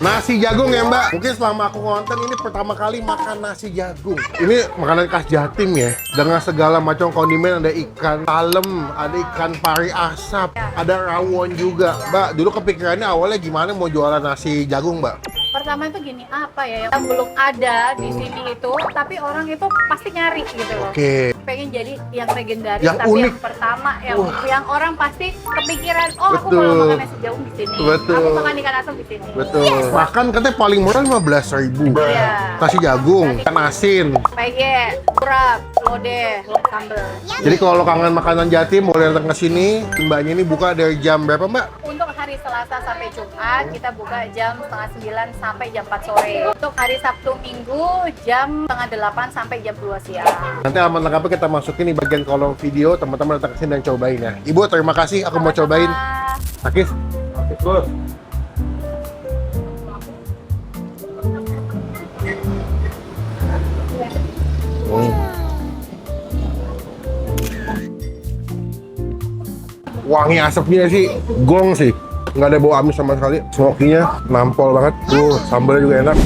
Nasi jagung ya Mbak. Mungkin selama aku ngonten ini pertama kali makan nasi jagung. Ini makanan khas Jatim ya. Dengan segala macam kondimen, ada ikan talem, ada ikan pari asap, ada rawon juga. Mbak, dulu kepikirannya awalnya gimana mau jualan nasi jagung Mbak? Pertama itu gini, apa ya yang belum ada di sini itu, tapi orang itu pasti nyari gitu loh. Oke. Pengen jadi yang legendaris, Yang tapi unik. yang pertama Wah. yang orang pasti kepikiran, oh aku Betul. mau makan nasi jagung di sini. Betul. Aku makan ikan asam di sini. Betul. Makan katanya paling murah 15.000. Iya. Nasi jagung, ikan asin. Pege, urap, lodeh, sambel. Jadi kalau kangen makanan Jatim boleh datang ke sini. Mbaknya ini buka dari jam berapa Mbak? Untuk hari Selasa sampai Jumat kita buka jam setengah 9 sampai jam 4 sore. Untuk hari Sabtu Minggu jam setengah 8 sampai jam 2 siang. Nanti alamat lengkapnya kita masukin di bagian kolom video. Teman-teman datang ke sini dan cobain ya. Ibu terima kasih, aku mau cobain. Akis. Bos. Wangi asapnya sih, gong sih. Nggak ada bau amis sama sekali. Smoky-nya nampol banget. Sambalnya juga enak.